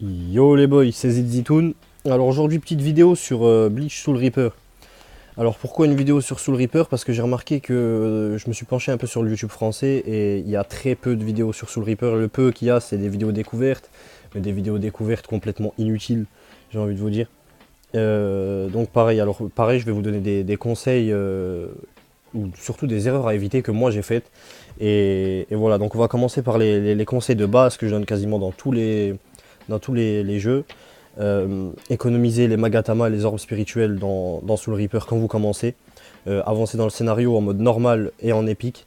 Yo les boys, c'est Zitoun. Alors aujourd'hui, petite vidéo sur Bleach Soul Reaper. Alors pourquoi une vidéo sur Soul Reaper? Parce que j'ai remarqué que je me suis penché un peu sur le YouTube français et il y a très peu de vidéos sur Soul Reaper. Le peu qu'il y a, c'est des vidéos découvertes, mais des vidéos découvertes complètement inutiles, j'ai envie de vous dire. Donc pareil, je vais vous donner des conseils ou surtout des erreurs à éviter que moi j'ai faites. Et voilà, donc on va commencer par les conseils de base que je donne quasiment dans tous les jeux. Économiser les Magatama et les orbes spirituels dans Soul Reaper quand vous commencez. Avancer dans le scénario en mode normal et en épique.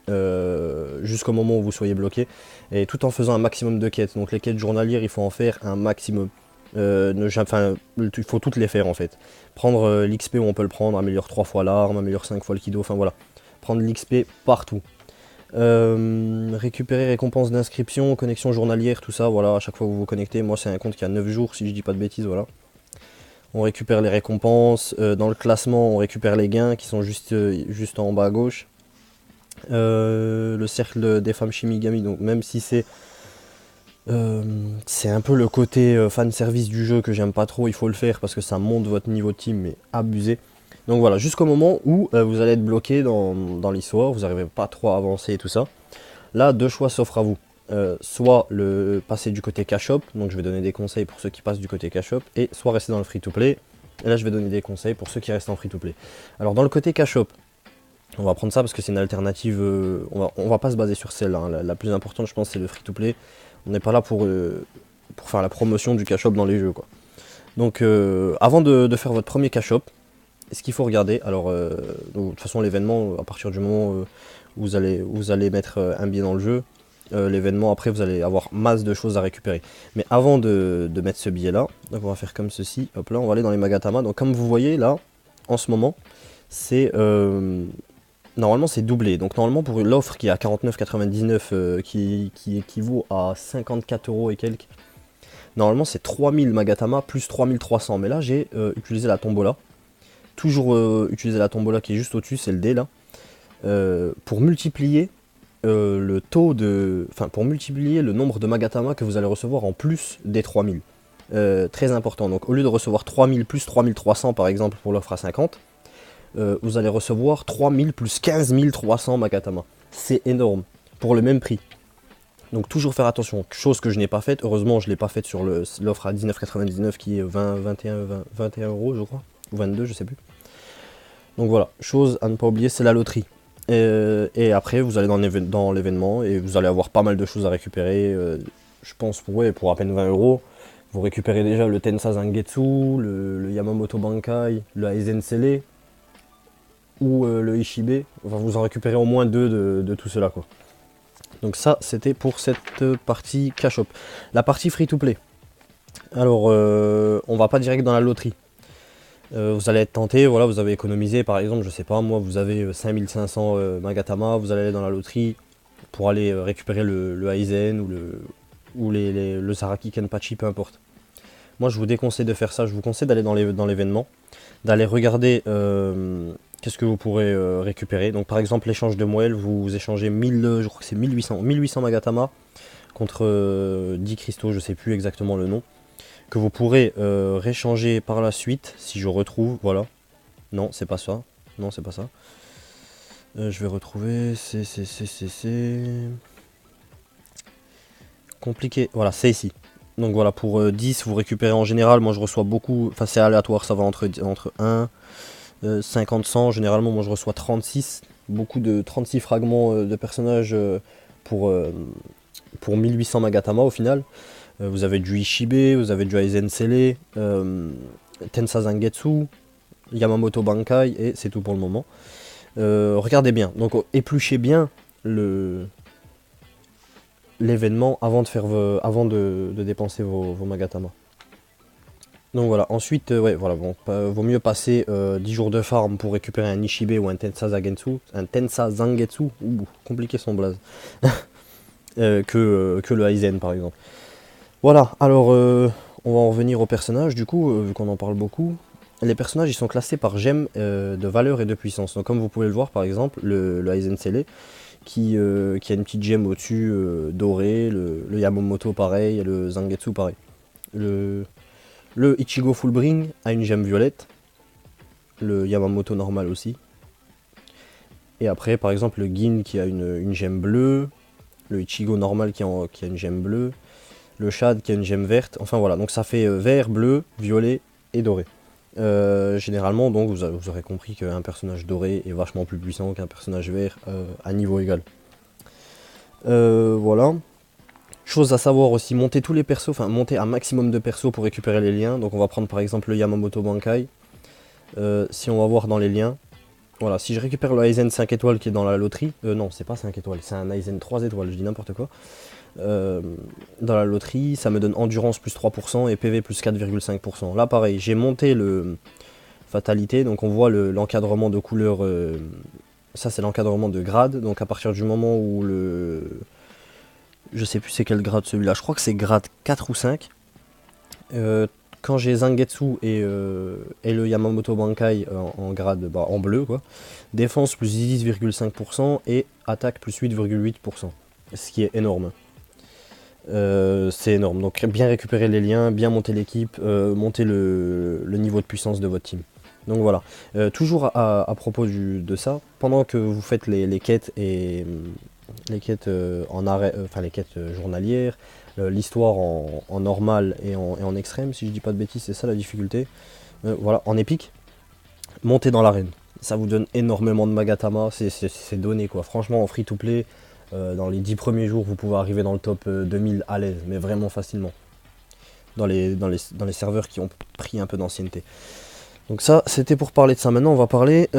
Jusqu'au moment où vous soyez bloqué. Et tout en faisant un maximum de quêtes. Donc les quêtes journalières, il faut en faire un maximum. Il faut toutes les faire en fait. Prendre l'XP où on peut le prendre, améliore 3 fois l'arme, améliore 5 fois le kido, enfin voilà. Prendre l'XP partout. Récupérer récompenses d'inscription, connexion journalière, tout ça, voilà, à chaque fois que vous vous connectez, moi c'est un compte qui a 9 jours si je dis pas de bêtises, voilà. On récupère les récompenses, dans le classement on récupère les gains qui sont juste en bas à gauche. Le cercle des femmes Shimigami, donc même si c'est un peu le côté fan service du jeu que j'aime pas trop, il faut le faire parce que ça monte votre niveau de team, mais abusé. Donc voilà, jusqu'au moment où vous allez être bloqué dans l'histoire, vous n'arrivez pas trop à avancer et tout ça. Là, deux choix s'offrent à vous. Soit le passer du côté cash shop, donc je vais donner des conseils pour ceux qui passent du côté cash shop, et soit rester dans le free to play. Et là, je vais donner des conseils pour ceux qui restent en free to play. Alors, dans le côté cash shop, on va prendre ça parce que c'est une alternative. On va pas se baser sur celle-là, hein. La plus importante, je pense, c'est le free to play. On n'est pas là pour faire la promotion du cash shop dans les jeux, quoi. Donc, avant de faire votre premier cash shop, ce qu'il faut regarder, alors, donc, de toute façon, l'événement, à partir du moment où vous allez mettre un billet dans le jeu, l'événement, après, vous allez avoir masse de choses à récupérer. Mais avant de mettre ce billet-là, donc on va faire comme ceci, hop là, on va aller dans les Magatama. Donc, comme vous voyez, là, en ce moment, c'est... normalement, c'est doublé. Donc, normalement, pour l'offre qui est à 49,99, qui équivaut à 54 euros et quelques, normalement, c'est 3000 Magatama plus 3300. Mais là, j'ai utilisé la tombola. Toujours utiliser la tombola qui est juste au-dessus, c'est le D là, pour multiplier le taux de. Enfin, pour multiplier le nombre de Magatama que vous allez recevoir en plus des 3000. Très important. Donc, au lieu de recevoir 3000 plus 3300 par exemple pour l'offre à 50, vous allez recevoir 3000 plus 15300 Magatama. C'est énorme pour le même prix. Donc, toujours faire attention. Chose que je n'ai pas faite. Heureusement, je ne l'ai pas faite sur l'offre à 19,99 qui est 21 euros, je crois. Ou 22, je sais plus. Donc voilà, chose à ne pas oublier, c'est la loterie. Et après, vous allez dans l'événement et vous allez avoir pas mal de choses à récupérer. Je pense pour à peine 20 euros. Vous récupérez déjà le Tensa Zangetsu, le Yamamoto Bankai, le Aizen Sele ou le Ishibe. Enfin, vous en récupérez au moins deux de tout cela, quoi. Donc ça, c'était pour cette partie cash up. La partie free to play. Alors, on va pas direct dans la loterie. Vous allez être tenté, voilà, vous avez économisé par exemple, je sais pas moi, vous avez 5500 Magatama, vous allez aller dans la loterie pour aller récupérer le Aizen ou le Saraki Kenpachi, peu importe. Moi je vous déconseille de faire ça, je vous conseille d'aller dans l'événement, d'aller regarder qu'est-ce que vous pourrez récupérer. Donc par exemple l'échange de moelle, vous échangez 1000, je crois que c'est 1800 Magatama contre 10 cristaux, je sais plus exactement le nom, que vous pourrez réchanger par la suite si je retrouve, voilà. Non, c'est pas ça. Non, c'est pas ça. Je vais retrouver. C'est compliqué. Voilà, c'est ici. Donc voilà, pour 10, vous récupérez en général. Moi, je reçois beaucoup. Enfin, c'est aléatoire, ça va entre 1, 50, 100. Généralement, moi, je reçois 36. Beaucoup de 36 fragments de personnages pour, euh, pour 1800 Magatama au final. Vous avez du Ishibe, vous avez du Aizen Sele, Tensa Zangetsu, Yamamoto Bankai, et c'est tout pour le moment. Regardez bien, donc épluchez bien l'événement avant de dépenser vos Magatama. Donc voilà, ensuite, ouais, voilà, bon, vaut mieux passer 10 jours de farm pour récupérer un Ishibe ou un Tensa Zangetsu, ouh, compliqué son blaze, que le Aizen par exemple. Voilà, alors on va en revenir aux personnages du coup, vu qu'on en parle beaucoup. Les personnages ils sont classés par gemmes de valeur et de puissance. Donc comme vous pouvez le voir par exemple, le Aizen Sele qui a une petite gemme au-dessus dorée, le Yamamoto pareil, et le Zangetsu pareil. Le Ichigo Full Bring a une gemme violette. Le Yamamoto normal aussi. Et après, par exemple, le Gin qui a une gemme bleue. Le Ichigo normal qui a une gemme bleue. Le Shad qui a une gemme verte. Enfin voilà, donc ça fait vert, bleu, violet et doré. Généralement, donc vous aurez compris qu'un personnage doré est vachement plus puissant qu'un personnage vert à niveau égal. Voilà. Chose à savoir aussi, monter tous les persos, enfin monter un maximum de persos pour récupérer les liens. Donc on va prendre par exemple le Yamamoto Bankai. Si on va voir dans les liens, voilà, si je récupère le Aizen 5 étoiles qui est dans la loterie, non c'est pas 5 étoiles, c'est un Aizen 3 étoiles, je dis n'importe quoi. Dans la loterie, ça me donne endurance plus 3% et PV plus 4,5%. Là pareil, j'ai monté le fatalité, donc on voit l'encadrement de couleur, ça c'est l'encadrement de grade, donc à partir du moment où je sais plus c'est quel grade celui-là, je crois que c'est grade 4 ou 5. Quand j'ai Zangetsu et le Yamamoto Bankai en grade en bleu, quoi, défense plus 10,5% et attaque plus 8,8%, ce qui est énorme. C'est énorme, donc bien récupérer les liens, bien monter l'équipe, monter le niveau de puissance de votre team. Donc voilà, toujours à propos de ça, pendant que vous faites les quêtes et les quêtes en arrêt, enfin les quêtes journalières, l'histoire en normal et en extrême, si je dis pas de bêtises, c'est ça la difficulté. Voilà, en épique, montez dans l'arène. Ça vous donne énormément de Magatama, c'est donné quoi. Franchement, en free to play, dans les 10 premiers jours, vous pouvez arriver dans le top 2000 à l'aise, mais vraiment facilement. Dans les serveurs qui ont pris un peu d'ancienneté. Donc ça, c'était pour parler de ça. Maintenant, on va parler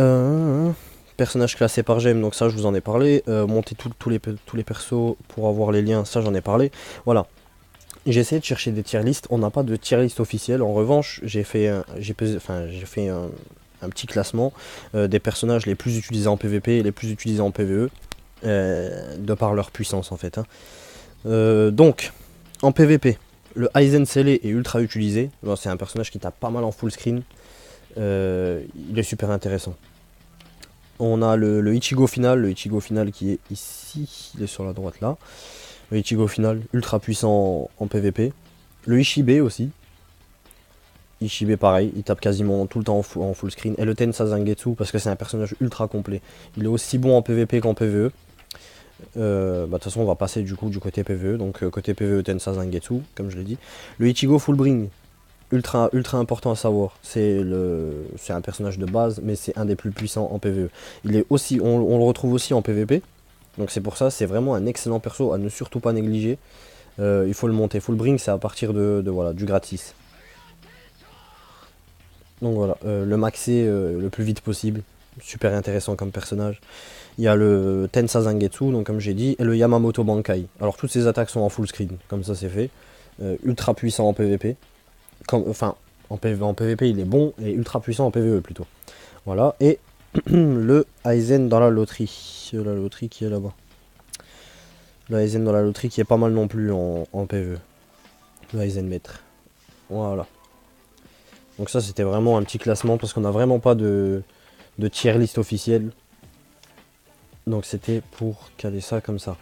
personnages classés par gemme. Donc ça, je vous en ai parlé. Monter tous les persos pour avoir les liens, ça, j'en ai parlé. Voilà. J'ai essayé de chercher des tier lists. On n'a pas de tier list officielle. En revanche, j'ai fait un petit classement des personnages les plus utilisés en PvP et les plus utilisés en PvE. De par leur puissance en fait. Donc, en PvP, le Aizen Scellé est ultra utilisé. C'est un personnage qui tape pas mal en full screen. Il est super intéressant. On a le Ichigo final qui est ici, il est sur la droite là. Le Ichigo final, ultra puissant en PvP. Le Ishibe aussi. Ishibe pareil, il tape quasiment tout le temps en full screen. Et le Tensa Zangetsu parce que c'est un personnage ultra complet. Il est aussi bon en PvP qu'en PvE. De toute façon on va passer du coup du côté PvE. Donc côté PvE Tensa Zangetsu, comme je l'ai dit. Le Ichigo Full Bring. Ultra important à savoir, c'est un personnage de base, mais c'est un des plus puissants en PvE. Il est aussi, on le retrouve aussi en PvP, donc c'est pour ça, c'est vraiment un excellent perso à ne surtout pas négliger. Il faut le monter. Full Bring, c'est à partir voilà, du gratis. Donc voilà, le maxer le plus vite possible, super intéressant comme personnage. Il y a le Tensa Zangetsu, donc comme j'ai dit, et le Yamamoto Bankai. Alors toutes ces attaques sont en full screen, comme ça c'est fait. Ultra puissant en PvP. En PvP il est bon et ultra puissant en PvE plutôt. Voilà, et le Aizen dans la loterie. La loterie qui est là-bas. Le Aizen dans la loterie qui est pas mal non plus en PvE. Le Aizen maître. Voilà. Donc ça c'était vraiment un petit classement parce qu'on n'a vraiment pas de tier list officielle. Donc c'était pour caler ça comme ça.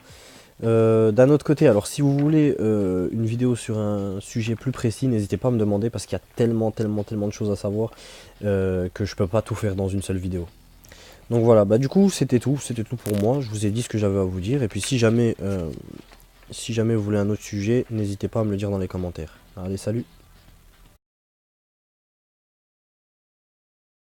D'un autre côté, alors si vous voulez une vidéo sur un sujet plus précis, n'hésitez pas à me demander parce qu'il y a tellement de choses à savoir que je peux pas tout faire dans une seule vidéo. Donc voilà, du coup c'était tout pour moi, je vous ai dit ce que j'avais à vous dire, et puis si jamais vous voulez un autre sujet, n'hésitez pas à me le dire dans les commentaires. Allez, salut!